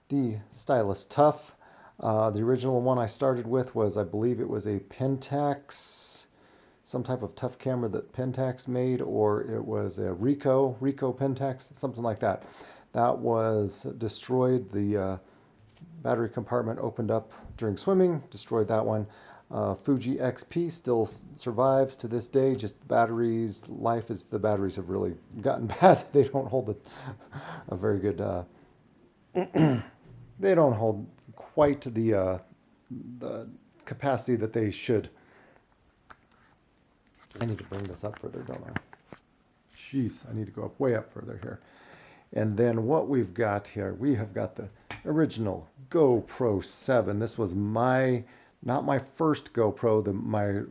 the Stylus Tough. The original one I started with was, I believe it was a Pentax, some type of tough camera that Pentax made, or it was a Ricoh Pentax, something like that. That was destroyed. The battery compartment opened up during swimming, destroyed that one. Fuji XP still survives to this day. Just the batteries, life is the batteries have really gotten bad. They don't hold a very good. They don't hold quite the capacity that they should. I need to bring this up further, don't I? Jeez, I need to go up way up further here. And then what we've got here, we have got the original GoPro 7. This was not my first GoPro, my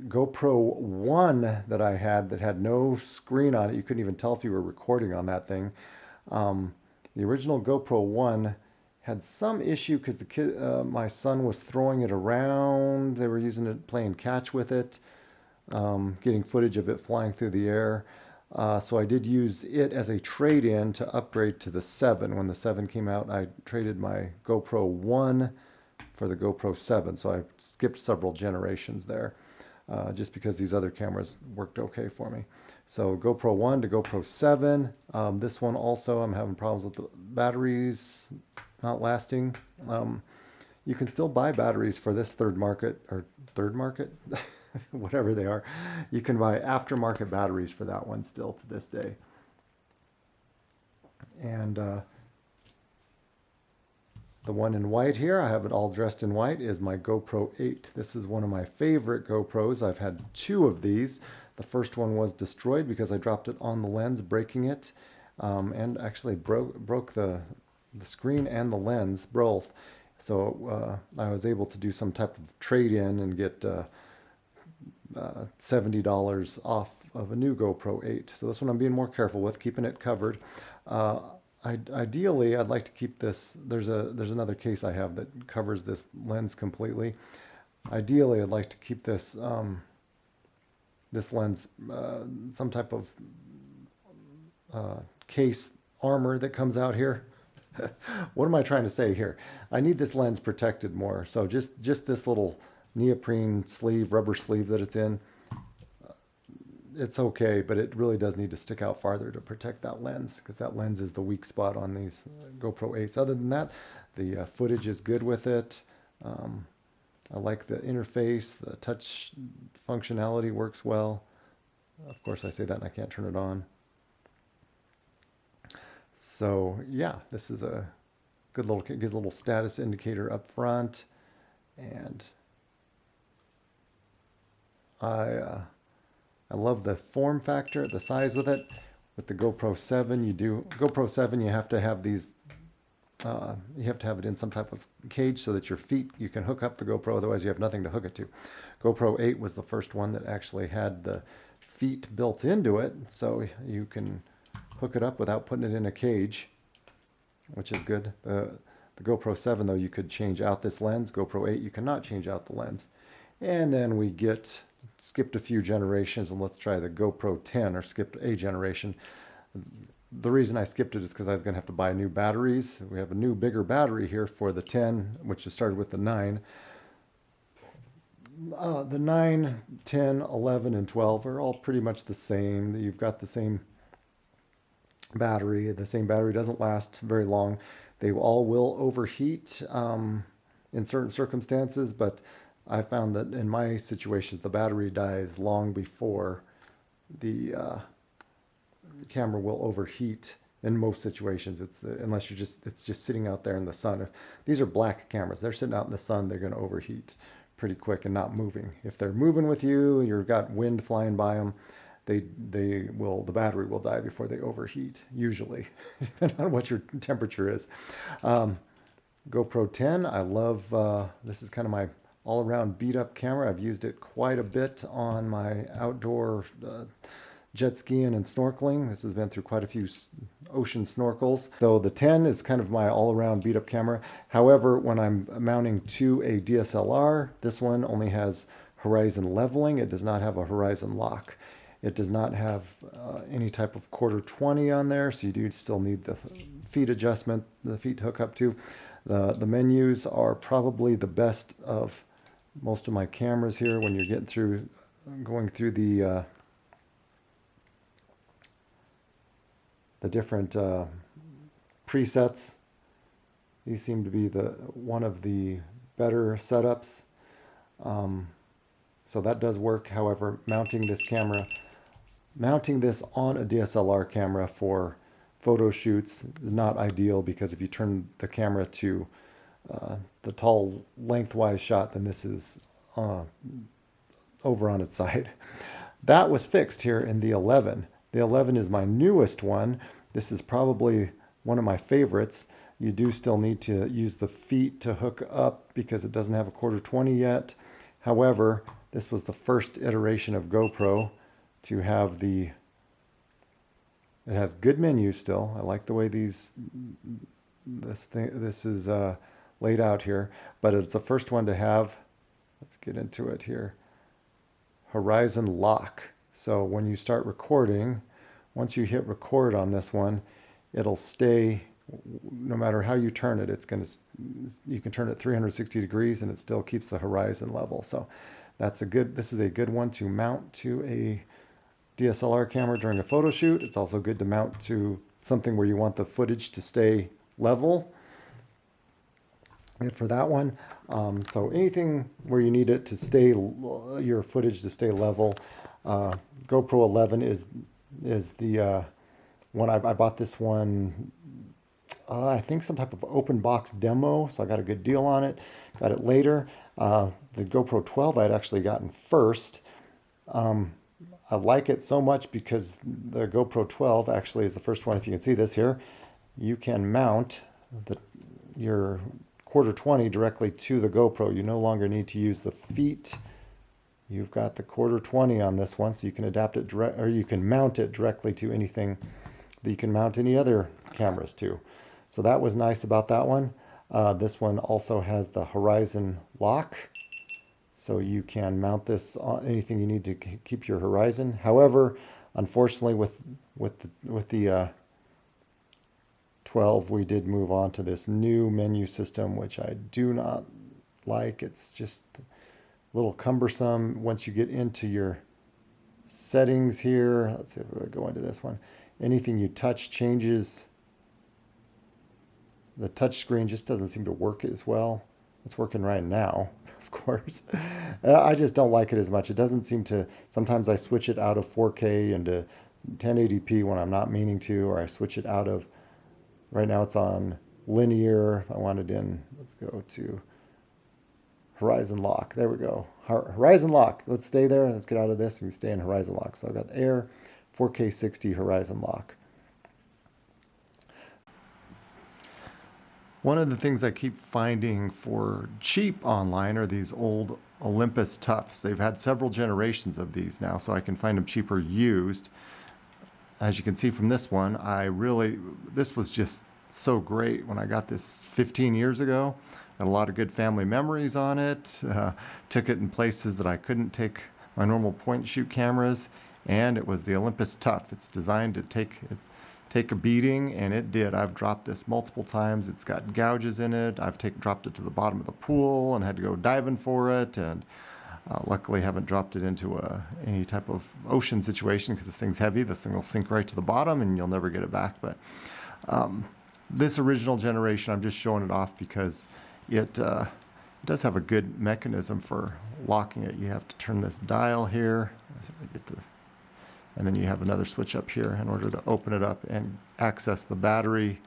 GoPro 1 that I had that had no screen on it. You couldn't even tell if you were recording on that thing. The original GoPro 1 had some issue because my son was throwing it around. They were using it, playing catch with it, getting footage of it flying through the air. So I did use it as a trade-in to upgrade to the 7. When the 7 came out, I traded my GoPro 1 for the GoPro 7. So I skipped several generations there, just because these other cameras worked okay for me. So GoPro 1 to GoPro 7. This one also, I'm having problems with the batteries not lasting. You can still buy batteries for this third market, whatever they are. You can buy aftermarket batteries for that one still to this day. And the one in white here, I have it all dressed in white, is my GoPro 8. This is one of my favorite GoPros. I've had 2 of these. The first one was destroyed because I dropped it on the lens, breaking it, and actually broke the screen and the lens both. So I was able to do some type of trade-in and get $70 off of a new GoPro 8. So this one I'm being more careful with, keeping it covered. Ideally, I'd like to keep this. There's another case I have that covers this lens completely. Ideally, I'd like to keep this this lens some type of case armor that comes out here. What am I trying to say here? I need this lens protected more. So just this little neoprene sleeve, rubber sleeve that it's in, it's okay, but it really does need to stick out farther to protect that lens, because that lens is the weak spot on these GoPro 8s. Other than that, the footage is good with it. I like the interface. The touch functionality works well. Of course, I say that and I can't turn it on. So yeah, this is a good little, gives a little status indicator up front, and I love the form factor, the size with it. With the GoPro 7, GoPro 7, you have to have these, you have to have it in some type of cage so that your feet, you can hook up the GoPro, otherwise you have nothing to hook it to. GoPro 8 was the first one that actually had the feet built into it, so you can hook it up without putting it in a cage, which is good. The GoPro 7, though, you could change out this lens. GoPro 8, you cannot change out the lens. And then we skipped a few generations, and let's try the GoPro 10, or skipped a generation. The reason I skipped it is because I was going to have to buy new batteries. We have a new, bigger battery here for the 10, which is started with the 9. The 9, 10, 11, and 12 are all pretty much the same. You've got the same battery. The same battery doesn't last very long. They all will overheat in certain circumstances, but I found that in my situations, the battery dies long before the camera will overheat. In most situations, unless it's just sitting out there in the sun. If these are black cameras, they're sitting out in the sun, they're going to overheat pretty quick and not moving. If they're moving with you, you've got wind flying by them, the battery will die before they overheat, usually, depending on what your temperature is. GoPro 10, I love, this is kind of my all-around beat-up camera. I've used it quite a bit on my outdoor jet skiing and snorkeling. This has been through quite a few ocean snorkels. So the 10 is kind of my all-around beat-up camera. However, when I'm mounting to a DSLR, this one only has horizon leveling. It does not have a horizon lock. It does not have any type of quarter 20 on there, so you do still need the feet adjustment, the feet to hook up to. The menus are probably the best of most of my cameras here when you're going through the different presets. These seem to be one of the better setups. So that does work. However, mounting this on a DSLR camera for photo shoots is not ideal, because if you turn the camera to the tall lengthwise shot, then this is over on its side. That was fixed here in the 11. The 11 is my newest one. This is probably one of my favorites. You do still need to use the feet to hook up because it doesn't have a 1/4-20 yet. However, this was the first iteration of GoPro to have it has good menus still. I like the way this is laid out here, but it's the first one to have, let's get into it here, horizon lock. So when you start recording, once you hit record on this one, it'll stay, no matter how you turn it, you can turn it 360 degrees and it still keeps the horizon level. So this is a good one to mount to a DSLR camera during a photo shoot. It's also good to mount to something where you want the footage to stay level. Good for that one. So anything where you need it to stay, your footage to stay level, GoPro 11 is the one. I bought this one, I think some type of open box demo, so I got a good deal on it. Got it later. The GoPro 12 I had actually gotten first. I like it so much because the GoPro 12 actually is the first one. If you can see this here, you can mount your 1/4-20 directly to the GoPro. You no longer need to use the feet. You've got the 1/4-20 on this one, so you can adapt it or you can mount it directly to anything that you can mount any other cameras to. So that was nice about that one. This one also has the horizon lock, so you can mount this on anything you need to keep your horizon. However, unfortunately, with the 12, we did move on to this new menu system, which I do not like. It's just a little cumbersome once you get into your settings here. Let's see if we'll go into this one. Anything you touch changes. The touch screen just doesn't seem to work as well. It's working right now, of course. I just don't like it as much. It doesn't seem to, sometimes I switch it out of 4K into 1080p when I'm not meaning to, or I switch it out of, right now it's on linear. If I wanted in, let's go to horizon lock. There we go. Horizon lock. Let's stay there. Let's get out of this and stay in horizon lock. So I've got Air 4K 60 horizon lock. One of the things I keep finding for cheap online are these old Olympus Toughs. They've had several generations of these now, so I can find them cheaper used. As you can see from this one, this was just so great when I got this 15 years ago. Had a lot of good family memories on it. Took it in places that I couldn't take my normal point and shoot cameras, and it was the Olympus Tough. It's designed to take a beating, and it did. I've dropped this multiple times. It's got gouges in it. I've dropped it to the bottom of the pool and had to go diving for it, and luckily haven't dropped it into any type of ocean situation because this thing's heavy. This thing will sink right to the bottom and you'll never get it back. But this original generation, I'm just showing it off because it does have a good mechanism for locking it. You have to turn this dial here. Let's see if I get this. And then you have another switch up here in order to open it up and access the battery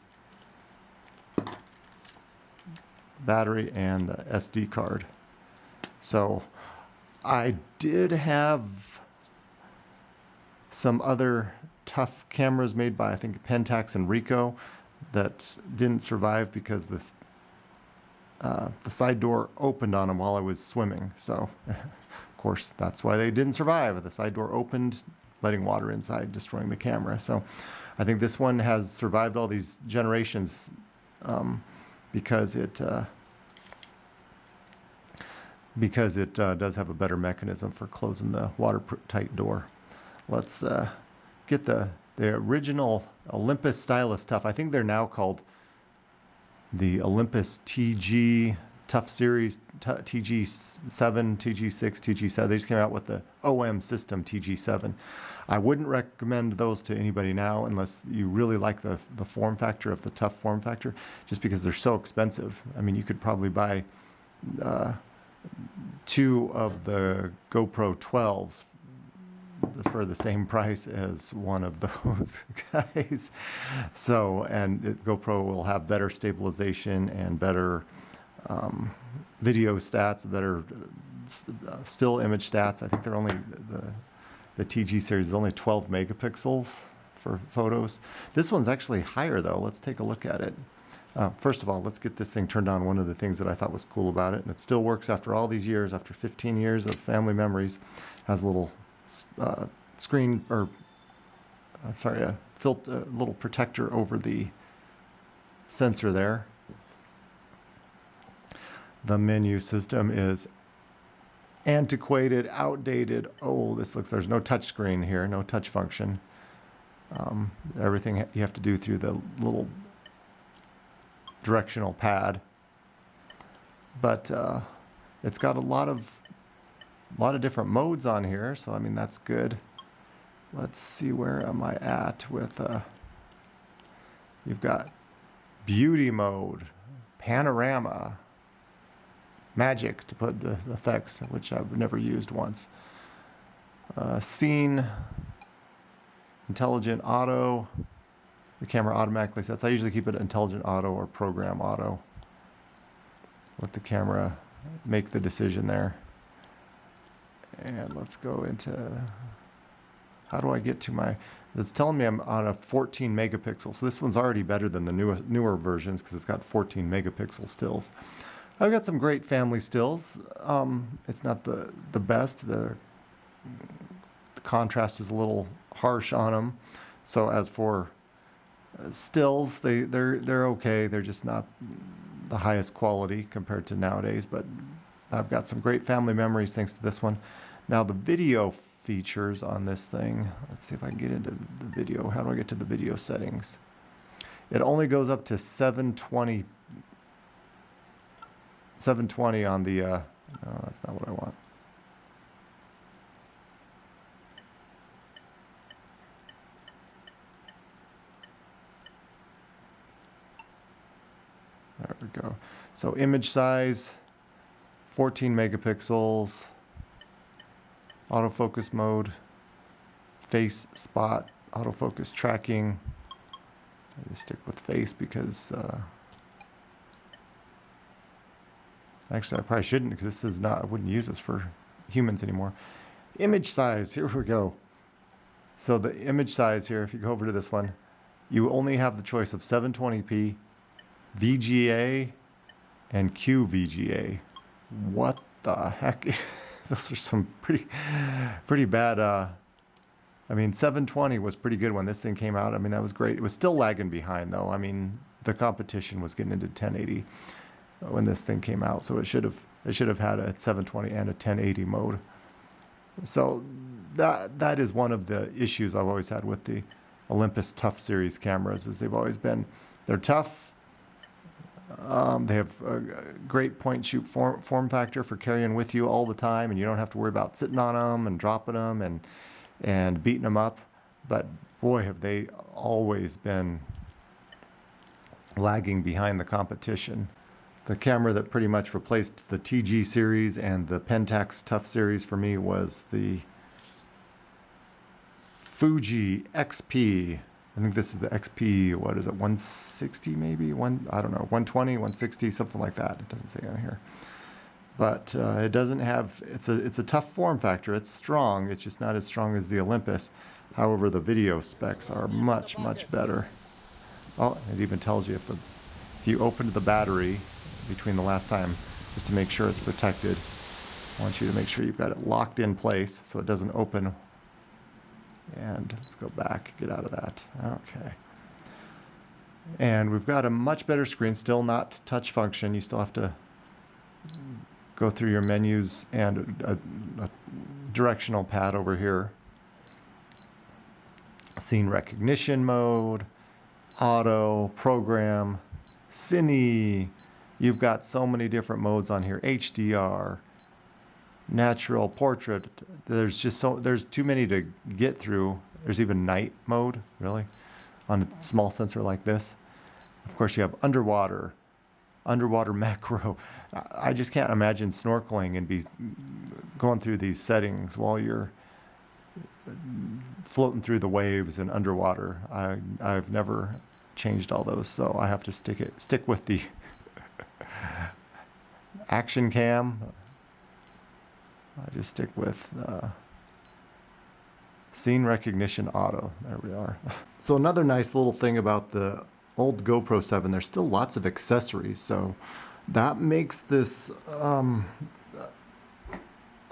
and the SD card. So I did have some other tough cameras made by, I think, Pentax and Ricoh that didn't survive because the side door opened on them while I was swimming. So, of course, that's why they didn't survive. The side door opened, letting water inside, destroying the camera. So I think this one has survived all these generations because it does have a better mechanism for closing the watertight door. Let's get the the original Olympus stylus Tough. I think they're now called the Olympus TG Tough Series, TG7, TG6, TG7. They just came out with the OM system TG7. I wouldn't recommend those to anybody now unless you really like the form factor of the Tough form factor, just because they're so expensive. I mean, you could probably buy 2 of the GoPro 12s for the same price as one of those guys. So, and GoPro will have better stabilization and better video stats, better still image stats. I think they're only, the TG series is only 12 megapixels for photos. This one's actually higher though. Let's take a look at it. First of all, let's get this thing turned on. One of the things that I thought was cool about it, and it still works after all these years, after 15 years of family memories, has a little screen, or sorry, a little protector over the sensor there. The menu system is antiquated, outdated. Oh, there's no touch screen here, no touch function. Everything you have to do through the little directional pad. But it's got a lot of different modes on here, so I mean that's good. Let's see, where am I at with you've got beauty mode, panorama, magic to put the effects, which I've never used once, scene, intelligent auto, the camera automatically sets. I usually keep it intelligent auto or program auto. Let the camera make the decision there. And let's go into, how do I get to my, it's telling me I'm on a 14 megapixel. So this one's already better than the newer versions because it's got 14 megapixel stills. I've got some great family stills. It's not the best. The contrast is a little harsh on them. So as for stills, they're okay. They're just not the highest quality compared to nowadays, but I've got some great family memories thanks to this one. Now the video features on this thing, let's see if I can get into the video. How do I get to the video settings? It only goes up to 720 on the, no, that's not what I want. There we go. So image size, 14 megapixels, autofocus mode, face spot, autofocus tracking. I just stick with face because, actually I probably shouldn't, because this is not, I wouldn't use this for humans anymore. Image size, here we go. So the image size here, if you go over to this one, you only have the choice of 720p, VGA, and QVGA. What the heck? Those are some pretty bad. I mean, 720 was pretty good when this thing came out. I mean, that was great. It was still lagging behind though. I mean, the competition was getting into 1080 when this thing came out, so it should have had a 720 and a 1080 mode. So that is one of the issues I've always had with the Olympus Tough series cameras, is they're tough. They have a great point shoot form factor for carrying with you all the time, and you don't have to worry about sitting on them and dropping them and beating them up. But boy, have they always been lagging behind the competition. The camera that pretty much replaced the TG series and the Pentax Tough series for me was the Fuji XP. I think this is the XP, what is it, 160 maybe? I don't know, 120, 160, something like that. It doesn't say on here. But it doesn't have, it's a tough form factor. It's strong, it's just not as strong as the Olympus. However, the video specs are much, much better. Oh, it even tells you if you opened the battery between the last time, just to make sure it's protected. I want you to make sure you've got it locked in place so it doesn't open. And let's go back, get out of that. Okay. And we've got a much better screen, still not touch function. You still have to go through your menus and a directional pad over here. scene recognition mode, auto, program, cine. You've got so many different modes on here. HDR, natural, portrait. There's too many to get through. There's even night mode, really, on a small sensor like this. Of course, you have underwater macro. I just can't imagine snorkeling and be going through these settings while you're floating through the waves and underwater. I've never changed all those, so I have to stick with the action cam. I just stick with scene recognition auto. There we are. So another nice little thing about the old GoPro 7, there's still lots of accessories, so that makes this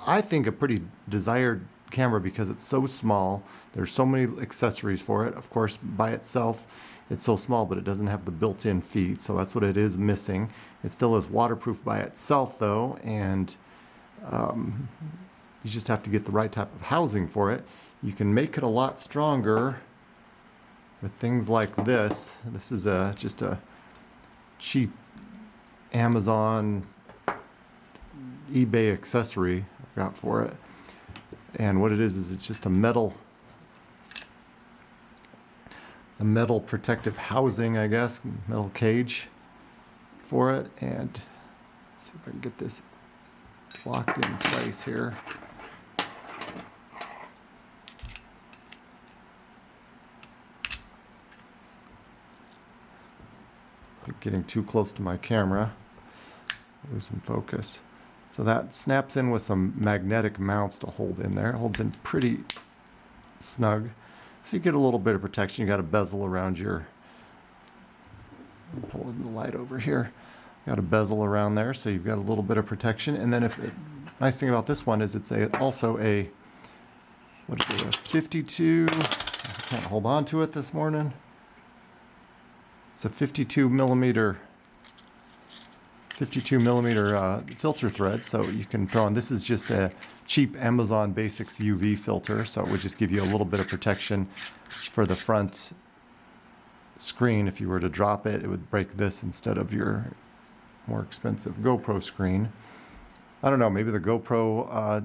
I think a pretty desired camera because it's so small. There's so many accessories for it. Of course, by itself it's so small, but it doesn't have the built-in feet, so that's what it is missing. It still is waterproof by itself though, and you just have to get the right type of housing for it. You can make it a lot stronger with things like this. This is just a cheap Amazon, eBay accessory I got for it. And what it is it's just a metal protective housing, I guess, metal cage for it. And let's see if I can get this locked in place here. Getting too close to my camera, losing focus. So that snaps in with some magnetic mounts to hold in there. It holds in pretty snug. So you get a little bit of protection. You got a bezel around your, pull in the light over here. Got a bezel around there, so you've got a little bit of protection. And then nice thing about this one is it's also a, what is it, a 52, I can't hold on to it this morning. It's a 52 millimeter filter thread, so you can throw on. This is just a cheap Amazon Basics UV filter, so it would just give you a little bit of protection for the front screen. If you were to drop it, it would break this instead of your more expensive GoPro screen. I don't know, maybe the GoPro,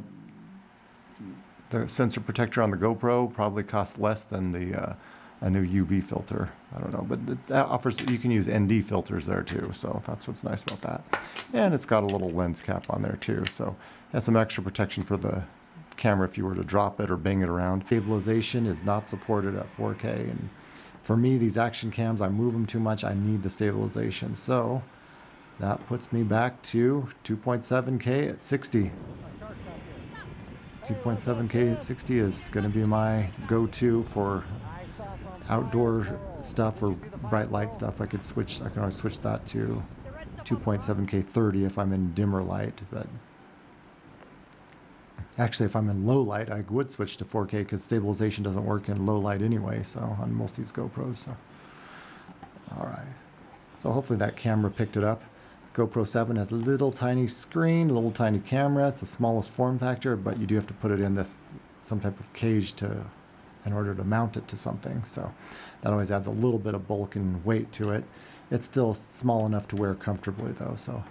the sensor protector on the GoPro probably costs less than the a new UV filter. I don't know, but that offers, you can use ND filters there too, so that's what's nice about that. And it's got a little lens cap on there too, so it has some extra protection for the camera if you were to drop it or bang it around. Stabilization is not supported at 4K, and for me, these action cams, I move them too much, I need the stabilization. So that puts me back to 2.7K at 60. 2.7K at 60 is going to be my go-to for outdoor stuff or bright light stuff. I can always switch that to 2.7K 30 if I'm in dimmer light, but actually if I'm in low light I would switch to 4K because stabilization doesn't work in low light anyway, so on most of these GoPros. So alright, so hopefully that camera picked it up. GoPro 7 has a little tiny screen, a little tiny camera. It's the smallest form factor, but you do have to put it in some type of cage in order to mount it to something, so that always adds a little bit of bulk and weight to it. It's still small enough to wear comfortably though, so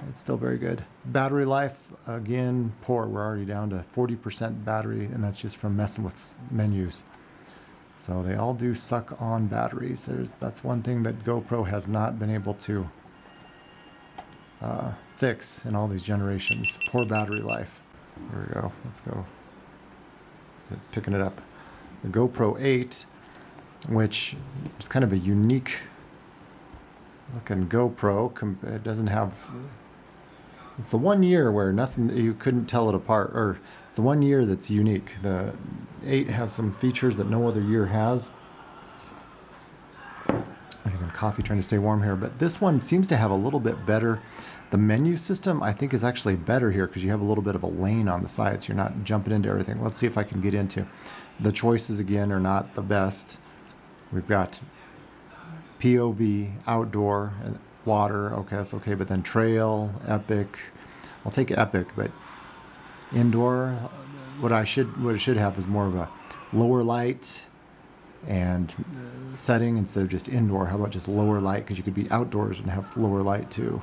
it's still very good. Battery life, again, poor. We're already down to 40% battery, and that's just from messing with menus. So they all do suck on batteries. That's one thing that GoPro has not been able to fix in all these generations. Poor battery life. Here we go. Let's go. It's picking it up. The GoPro 8, which is kind of a unique looking GoPro. It doesn't have, it's the 1 year where nothing, you couldn't tell it apart, or it's the 1 year that's unique. The 8 has some features that no other year has. I'm getting coffee, trying to stay warm here, but this one seems to have a little bit better. The menu system, I think, is actually better here because you have a little bit of a lane on the side, so you're not jumping into everything. Let's see if I can get into the choices again. Are not the best. We've got POV, outdoor, and water. Okay, that's okay, but then trail, epic. I'll take epic, but indoor, what it should have is more of a lower light, and setting instead of just indoor. How about just lower light? Because you could be outdoors and have lower light too.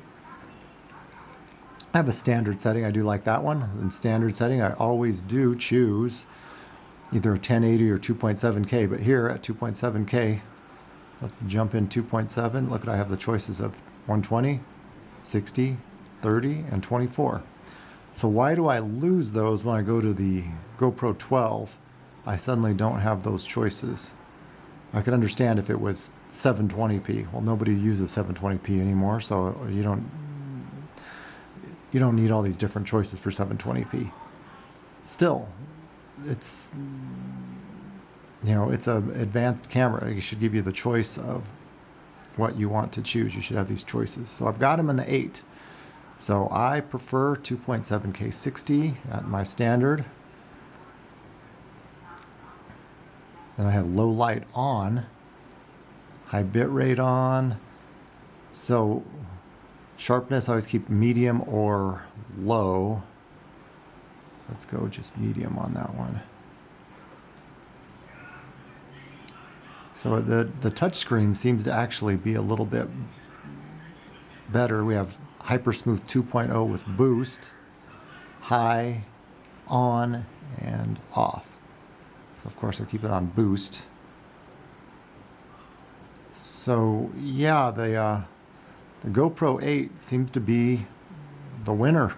I have a standard setting. I do like that one. In standard setting, I always do choose either a 1080 or 2.7K. But here at 2.7K, let's jump in 2.7. Look, I have the choices of 120, 60, 30, and 24. So why do I lose those when I go to the GoPro 12? I suddenly don't have those choices. I could understand if it was 720p. Well, nobody uses 720p anymore, so you don't need all these different choices for 720p. Still, it's it's an advanced camera. It should give you the choice of what you want to choose. You should have these choices. So I've got them in the 8. So I prefer 2.7K 60 at my standard. Then I have low light on, high bit rate on. So sharpness, I always keep medium or low. Let's go just medium on that one. So the touch screen seems to actually be a little bit better. We have Hypersmooth 2.0 with boost, high, on, and off. So of course I keep it on boost. So yeah, the GoPro 8 seems to be the winner.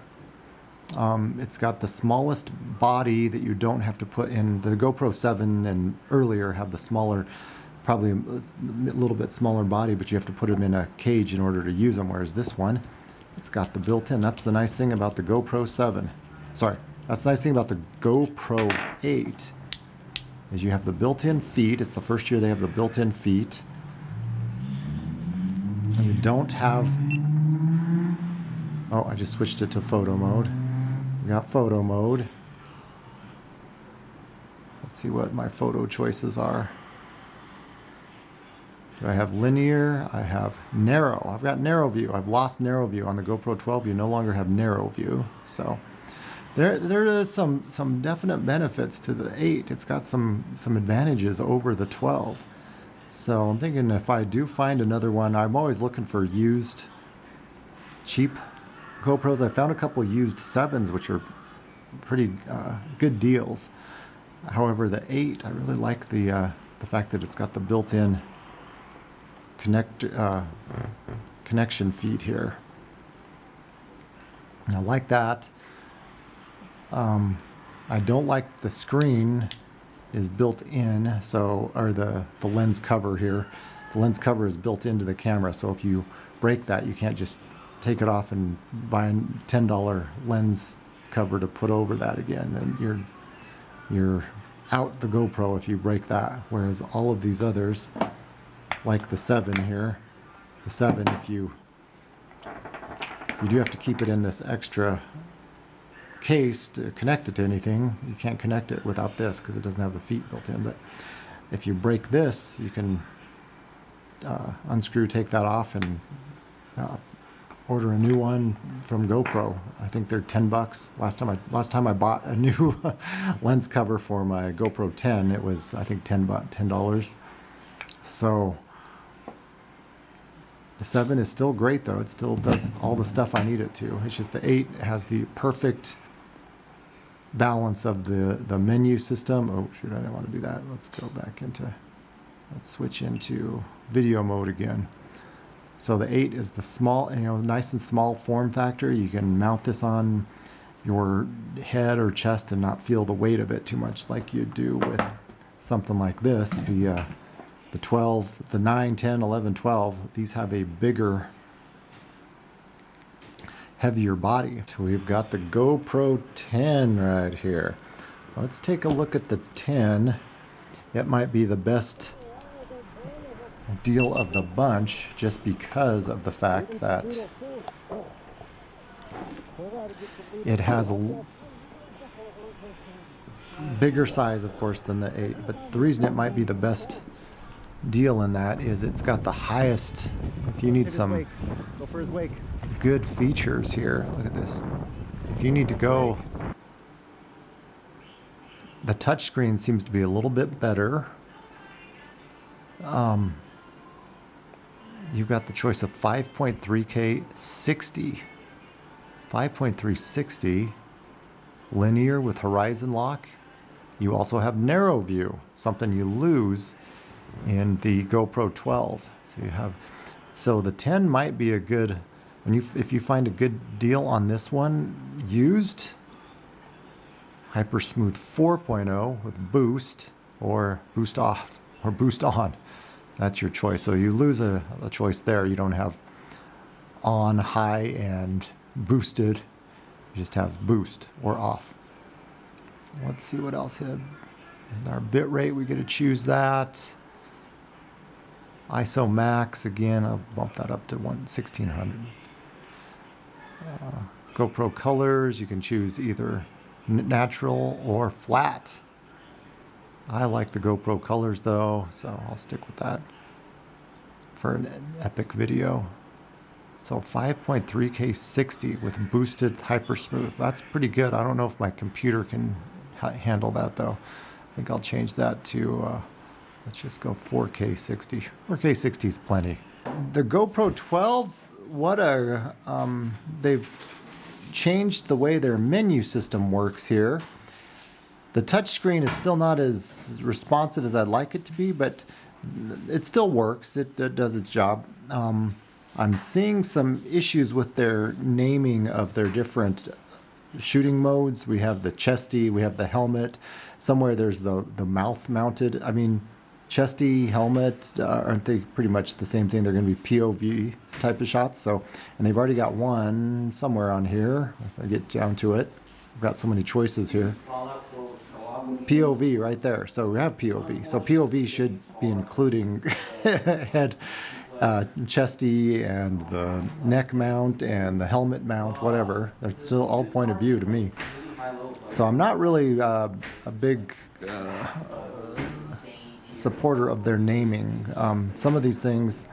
It's got the smallest body that you don't have to put in. The GoPro 7 and earlier have the smaller, probably a little bit smaller body, but you have to put them in a cage in order to use them, whereas this one, it's got the built-in. That's the nice thing about the GoPro 7. Sorry, that's the nice thing about the GoPro 8 is you have the built-in feet. It's the first year they have the built-in feet. You don't have... Oh, I just switched it to photo mode. We got photo mode. Let's see what my photo choices are. Do I have linear? I have narrow. I've got narrow view. I've lost narrow view. On the GoPro 12, you no longer have narrow view. So there is some definite benefits to the 8. It's got some advantages over the 12. So I'm thinking if I do find another one, I'm always looking for used, cheap GoPros. I found a couple used 7s, which are pretty good deals. However, the 8, I really like the fact that it's got the built-in connection feet here. I like that. I don't like the screen is built in, so, or the lens cover here. The lens cover is built into the camera, so if you break that, you can't just take it off and buy a $10 lens cover to put over that again. Then you're out the GoPro if you break that. Whereas all of these others, like the 7 here, the 7, if you do have to keep it in this extra case to connect it to anything. You can't connect it without this because it doesn't have the feet built in. But if you break this, you can unscrew, take that off, and order a new one from GoPro. I think they're $10. Last time I bought a new lens cover for my GoPro 10, it was I think $10. So the 7 is still great though. It still does all the stuff I need it to. It's just the 8 has the perfect balance of the menu system. Oh shoot, I didn't want to do that. Let's switch into video mode again. So the 8 is the small, nice and small form factor. You can mount this on your head or chest and not feel the weight of it too much like you do with something like this. The 12, the 9, 10, 11, 12, these have a bigger, heavier body. So we've got the GoPro 10 right here. Let's take a look at the 10. It might be the best deal of the bunch just because of the fact that it has a bigger size, of course, than the 8. But the reason it might be the best deal in that is it's got the highest, if you need some good features here, look at this. If you need to go, the touchscreen seems to be a little bit better. You've got the choice of 5.3K 60, 5.3 60, linear with horizon lock. You also have narrow view, something you lose in the GoPro 12. So the 10 might be a good, if you find a good deal on this one used, Hypersmooth 4.0 with boost or boost off or boost on. That's your choice. So you lose a choice there. You don't have on, high, and boosted. You just have boost or off. Let's see what else. Our bit rate, we get to choose that. ISO max, again, I'll bump that up to 1600. GoPro colors, you can choose either natural or flat. I like the GoPro colors though, so I'll stick with that for an epic video. So 5.3K 60 with boosted hypersmooth. That's pretty good. I don't know if my computer can handle that though. I think I'll change that to, let's just go 4K 60. 4K 60 is plenty. The GoPro 12, they've changed the way their menu system works here. The touchscreen is still not as responsive as I'd like it to be, but it still works. It does its job. I'm seeing some issues with their naming of their different shooting modes. We have the chesty, we have the helmet. Somewhere there's the mouth mounted. I mean, chesty, helmet, aren't they pretty much the same thing? They're going to be POV type of shots. So, and they've already got one somewhere on here. If I get down to it, I've got so many choices here. POV right there. So we have POV. So POV should be including head, chesty, and the neck mount and the helmet mount, whatever. They're still all point of view to me. So I'm not really a big supporter of their naming. Some of these things,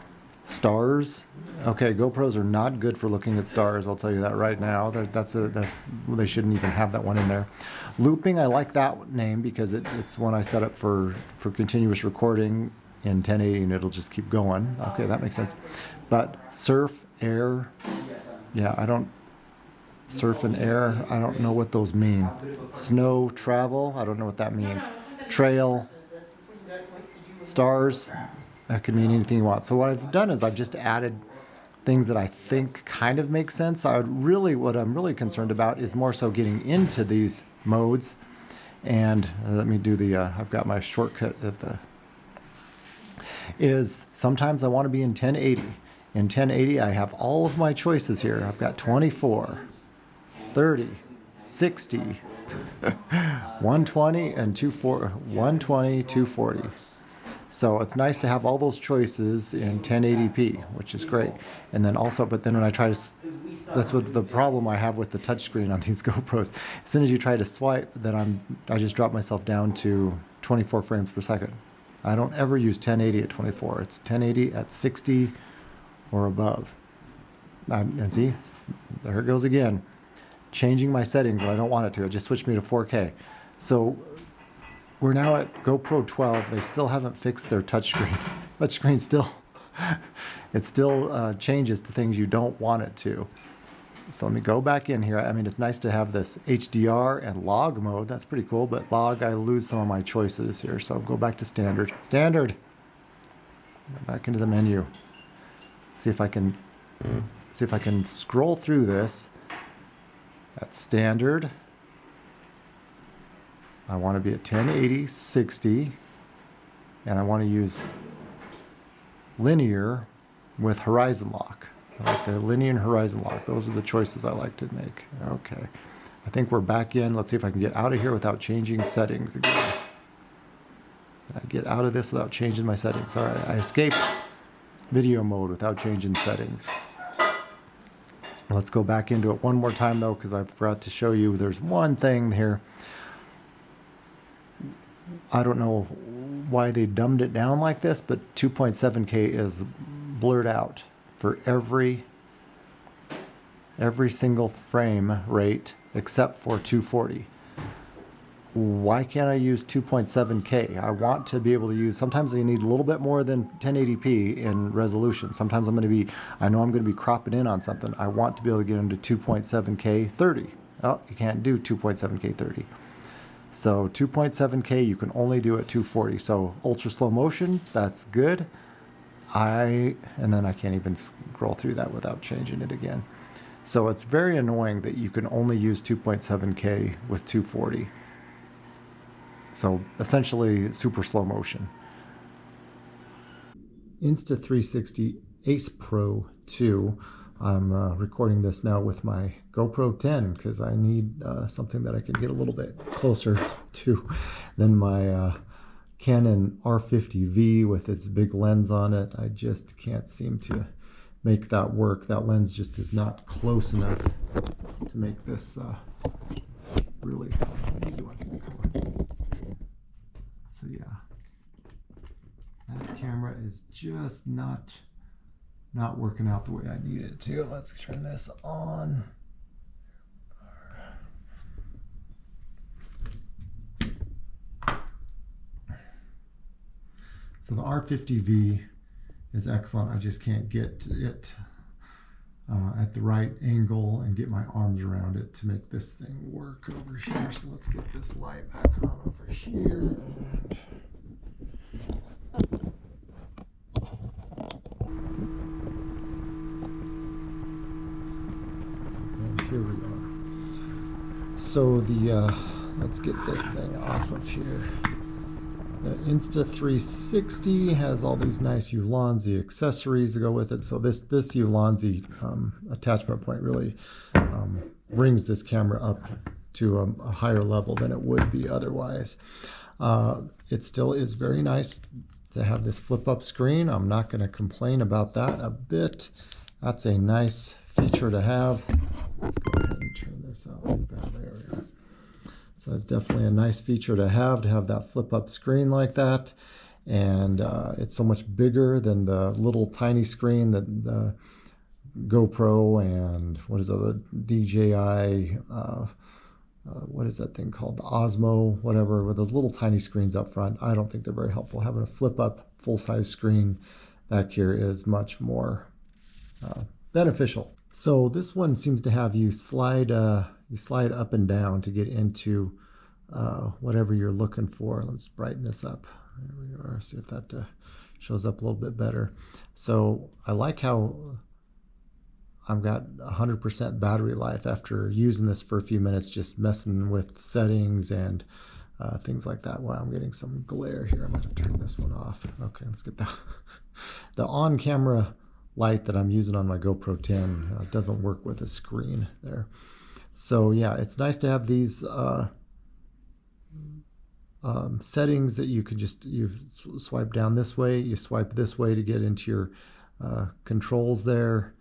stars. Okay, GoPros are not good for looking at stars. I'll tell you that right now. They shouldn't even have that one in there. Looping, I like that name because it's one I set up for continuous recording in 1080, and it'll just keep going. Okay, that makes sense. But surf, air, yeah, I don't. Surf and air, I don't know what those mean. Snow, travel, I don't know what that means. Trail, stars, that could mean anything you want. So what I've done is I've just added things that I think kind of make sense. What I'm really concerned about is more so getting into these modes. And let me do I've got my shortcut is sometimes I want to be in 1080. In 1080, I have all of my choices here. I've got 24, 30, 60, 120, and 120, 240. So it's nice to have all those choices in 1080p, which is great. And then also, but then when I try to, that's what the problem I have with the touchscreen on these GoPros. As soon as you try to swipe, then I just drop myself down to 24 frames per second. I don't ever use 1080 at 24. It's 1080 at 60 or above. And see, there it goes again. Changing my settings when I don't want it to. It just switched me to 4K. So we're now at GoPro 12. They still haven't fixed their touchscreen. Touchscreen still, it still changes to things you don't want it to. So let me go back in here. I mean, it's nice to have this HDR and log mode. That's pretty cool, but log, I lose some of my choices here. So go back to standard. Standard. Go back into the menu. See if I can scroll through this. That's standard. I want to be at 1080, 60, and I want to use linear with horizon lock. I like the linear and horizon lock. Those are the choices I like to make. Okay. I think we're back in. Let's see if I can get out of here without changing settings again. I get out of this without changing my settings. All right, I escaped video mode without changing settings. Let's go back into it one more time though, because I forgot to show you there's one thing here. I don't know why they dumbed it down like this, but 2.7K is blurred out for every single frame rate except for 240. why can't I use 2.7K? I want to be able to use, sometimes you need a little bit more than 1080p in resolution. Sometimes I know I'm going to be cropping in on something. I want to be able to get into 2.7K 30. Oh, you can't do 2.7K 30. So 2.7K, you can only do at 240. So ultra slow motion, that's good. And then I can't even scroll through that without changing it again. So it's very annoying that you can only use 2.7K with 240. So essentially super slow motion. Insta360 Ace Pro 2. I'm recording this now with my GoPro 10 because I need something that I can get a little bit closer to than my Canon R50V with its big lens on it. I just can't seem to make that work. That lens just is not close enough to make this really easy one. So yeah, that camera is just not working out the way I need it to. Let's turn this on. So the R50V is excellent. I just can't get it at the right angle and get my arms around it to make this thing work over here. So let's get this light back on over here. And here we are. So let's get this thing off of here. The Insta360 has all these nice Ulanzi accessories that go with it. So this Ulanzi attachment point really brings this camera up to a higher level than it would be otherwise. It still is very nice to have this flip-up screen. I'm not going to complain about that a bit. That's a nice feature to have. Let's go ahead and turn this out like that. There we are. So it's definitely a nice feature to have that flip-up screen like that. And it's so much bigger than the little tiny screen that the GoPro and what is it, the DJI, what is that thing called? The Osmo, whatever, with those little tiny screens up front. I don't think they're very helpful. Having a flip-up full-size screen back here is much more beneficial. So this one seems to have you slide up and down to get into whatever you're looking for. Let's brighten this up. There we are. See if that shows up a little bit better. So I like how I've got 100% battery life after using this for a few minutes, just messing with settings and things like that. Wow, I'm getting some glare here. I might have turned this one off. Okay, let's get the on-camera light that I'm using on my GoPro 10 doesn't work with a screen there. So yeah, it's nice to have these settings that you can you swipe down this way, you swipe this way to get into your controls there,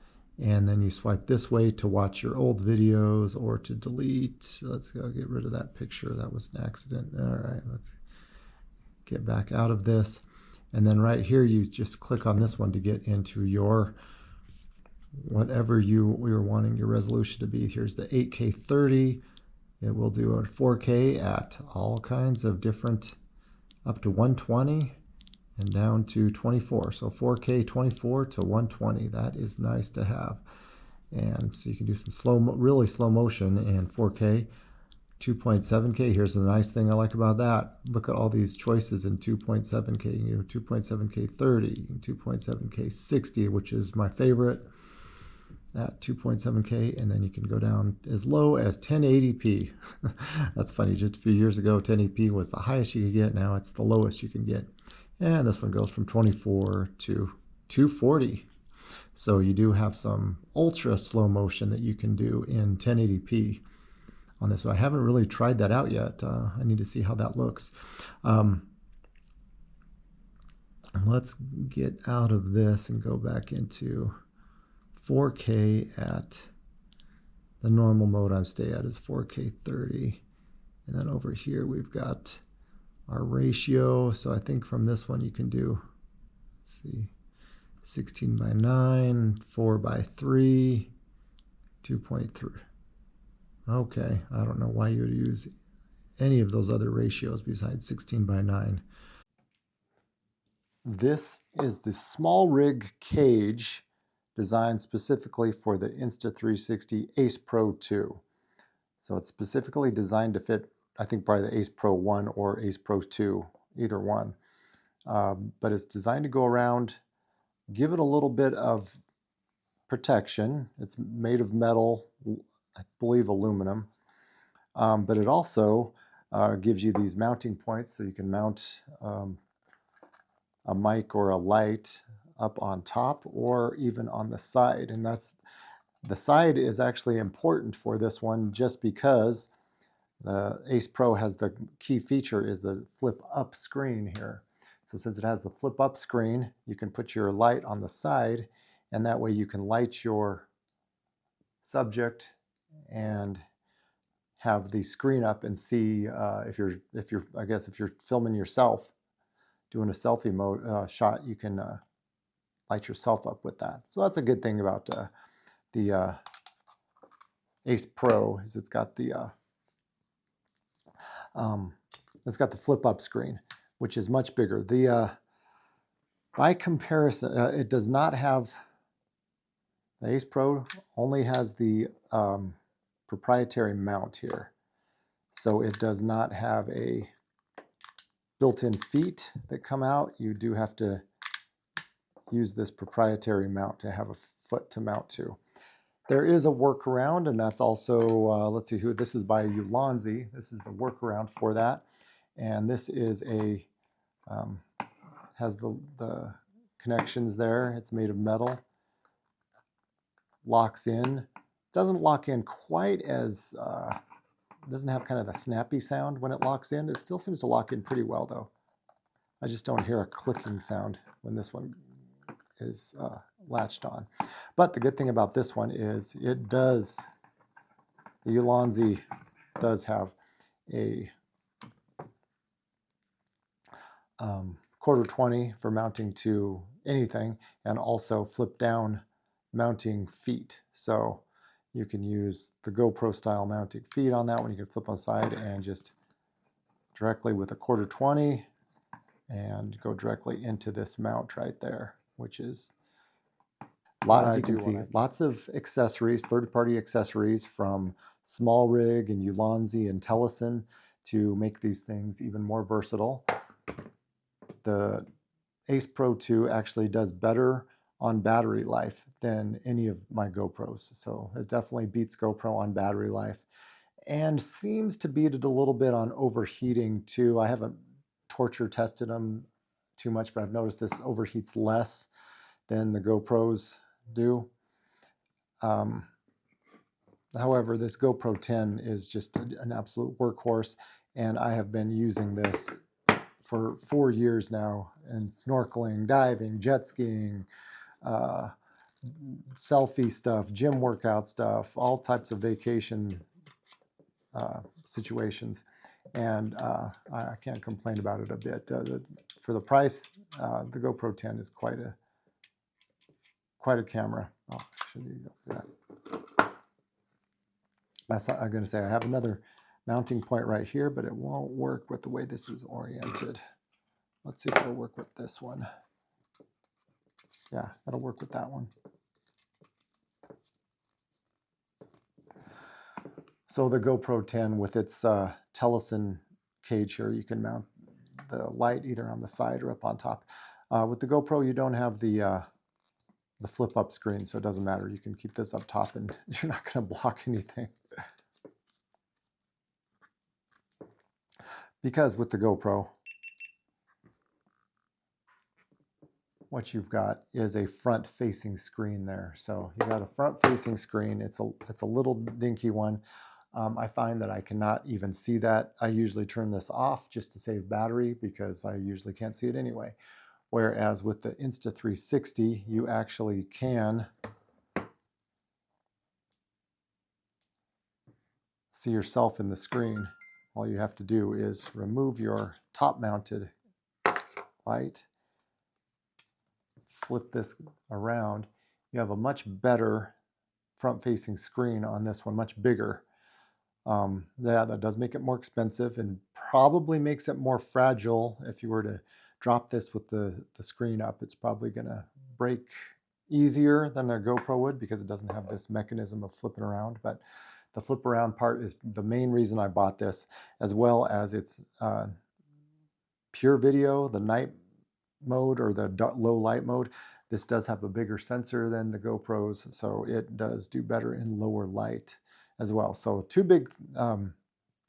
and then you swipe this way to watch your old videos or to delete. Let's go get rid of that picture. That was an accident. All right, let's get back out of this. And then right here, you just click on this one to get into your whatever we were wanting your resolution to be. Here's the 8K 30. It will do a 4K at all kinds of different, up to 120 and down to 24. So 4K 24 to 120. That is nice to have. And so you can do some really slow motion in 4K. 2.7K. Here's the nice thing I like about that. Look at all these choices in 2.7K. You know, 2.7K 30, 2.7K 60, which is my favorite at 2.7K, and then you can go down as low as 1080p. That's funny. Just a few years ago, 1080p was the highest you could get. Now it's the lowest you can get. And this one goes from 24 to 240. So you do have some ultra slow motion that you can do in 1080p. On this one. I haven't really tried that out yet. I need to see how that looks. Let's get out of this and go back into 4K at the normal mode I stay at is 4K 30. And then over here we've got our ratio. So I think from this one you can do, let's see, 16:9, 4:3, 2.3. Okay, I don't know why you would use any of those other ratios besides 16:9. This is the small rig cage designed specifically for the Insta360 Ace Pro 2. So it's specifically designed to fit, I think, probably the Ace Pro 1 or Ace Pro 2, either one. But it's designed to go around, give it a little bit of protection. It's made of metal, I believe aluminum, but it also gives you these mounting points so you can mount a mic or a light up on top or even on the side. And the side is actually important for this one just because the Ace Pro has the key feature is the flip up screen here. So since it has the flip up screen, you can put your light on the side, and that way you can light your subject and have the screen up and see if you're I guess if you're filming yourself doing a selfie mode shot, you can light yourself up with that. So that's a good thing about the Ace Pro is it's got the flip up screen, which is much bigger. By comparison, it does not have, the Ace Pro only has the proprietary mount here. So it does not have a built-in feet that come out. You do have to use this proprietary mount to have a foot to mount to. There is a workaround, and that's also, let's see who, this is by Ulanzi. This is the workaround for that. And this is a, has the connections there. It's made of metal. Locks in. Doesn't lock in quite as, doesn't have kind of the snappy sound when it locks in. It still seems to lock in pretty well though. I just don't hear a clicking sound when this one is latched on. But the good thing about this one is it does, the Ulanzi does have a quarter 20 for mounting to anything, and also flip down mounting feet. So you can use the GoPro style mounting feet on that one. You can flip on the side and just directly with a quarter 20 and go directly into this mount right there, which is, as you can see, lots of accessories, third-party accessories from Small Rig and Ulanzi and Telesin to make these things even more versatile. The Ace Pro 2 actually does better on battery life than any of my GoPros. So it definitely beats GoPro on battery life and seems to beat it a little bit on overheating too. I haven't torture tested them too much, but I've noticed this overheats less than the GoPros do. However, this GoPro 10 is just an absolute workhorse, and I have been using this for 4 years now, and snorkeling, diving, jet skiing, selfie stuff, gym workout stuff, all types of vacation situations, and I can't complain about it a bit. For the price, the GoPro 10 is quite a camera. Oh, I shouldn't do that. I'm going to say I have another mounting point right here, but it won't work with the way this is oriented. Let's see if it'll work with this one. Yeah, that'll work with that one. So the GoPro 10 with its Telesin cage here, you can mount the light either on the side or up on top. With the GoPro, you don't have the flip up screen, so it doesn't matter. You can keep this up top and you're not going to block anything. Because with the GoPro, what you've got is a front-facing screen there. So you've got a front-facing screen. It's a little dinky one. I find that I cannot even see that. I usually turn this off just to save battery because I usually can't see it anyway. Whereas with the Insta360, you actually can see yourself in the screen. All you have to do is remove your top-mounted light, flip this around. You have a much better front-facing screen on this one, much bigger. Yeah, that does make it more expensive and probably makes it more fragile. If you were to drop this with the screen up, it's probably going to break easier than a GoPro would because it doesn't have this mechanism of flipping around. But the flip around part is the main reason I bought this, as well as its pure video, the night mode or the low light mode. This does have a bigger sensor than the GoPros, so it does do better in lower light as well. So two big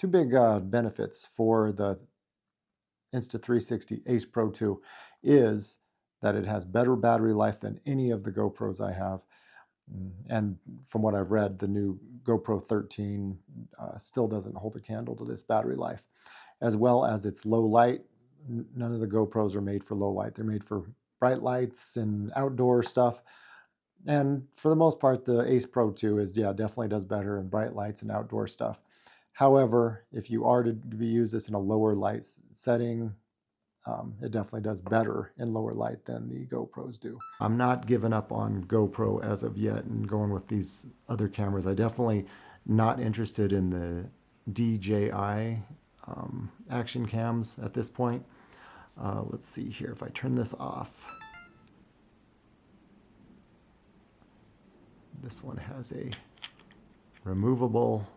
benefits for the Insta360 Ace Pro 2 is that it has better battery life than any of the GoPros I have. And from what I've read, the new GoPro 13 still doesn't hold a candle to this battery life, as well as its low light. None of the GoPros are made for low light. They're made for bright lights and outdoor stuff. And for the most part, the Ace Pro 2 definitely does better in bright lights and outdoor stuff. However, if you are to use this in a lower light setting, it definitely does better in lower light than the GoPros do. I'm not giving up on GoPro as of yet and going with these other cameras. I definitely not interested in the DJI action cams at this point. Let's see here, if I turn this off. This one has a removable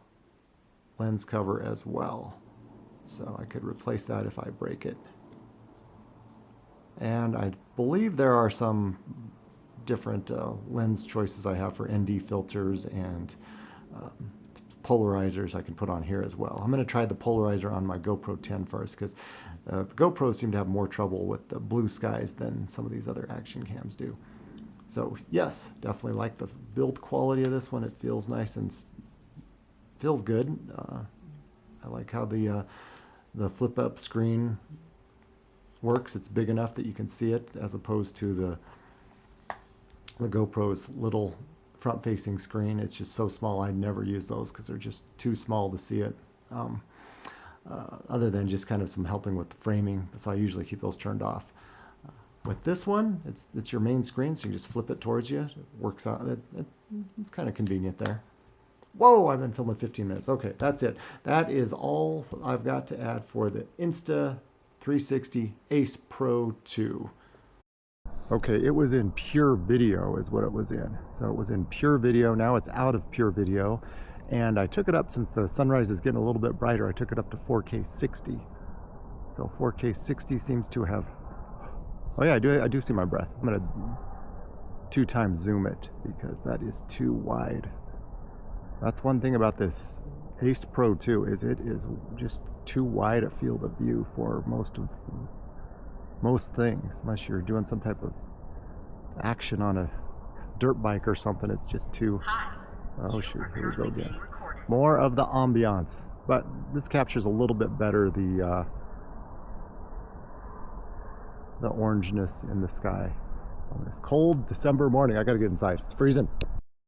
lens cover as well, so I could replace that if I break it. And I believe there are some different lens choices I have for ND filters and polarizers I can put on here as well. I'm going to try the polarizer on my GoPro 10 first, because the GoPros seem to have more trouble with the blue skies than some of these other action cams do. So yes, definitely like the build quality of this one. It feels nice and feels good. I like how the flip up screen works. It's big enough that you can see it, as opposed to the GoPro's little front facing screen. It's just so small. I'd never use those because they're just too small to see it. Other than just kind of some helping with the framing, so I usually keep those turned off. With this one, it's your main screen, so you just flip it towards you. It works out. It's kind of convenient there. Whoa, I've been filming 15 minutes. Okay, that's it. That is all I've got to add for the Insta360 Ace Pro 2. Okay, it was in pure video is what it was in. So it was in pure video. Now it's out of pure video. And I took it up, since the sunrise is getting a little bit brighter, I took it up to 4K 60. So 4K 60 seems to have... Oh yeah, I do see my breath. I'm going to 2 times zoom it because that is too wide. That's one thing about this Ace Pro 2, is it is just too wide a field of view for most things, unless you're doing some type of action on a dirt bike or something. It's just too... Oh shoot, here we go again. More of the ambiance, but this captures a little bit better the orangeness in the sky on this cold December morning. I gotta get inside. It's freezing.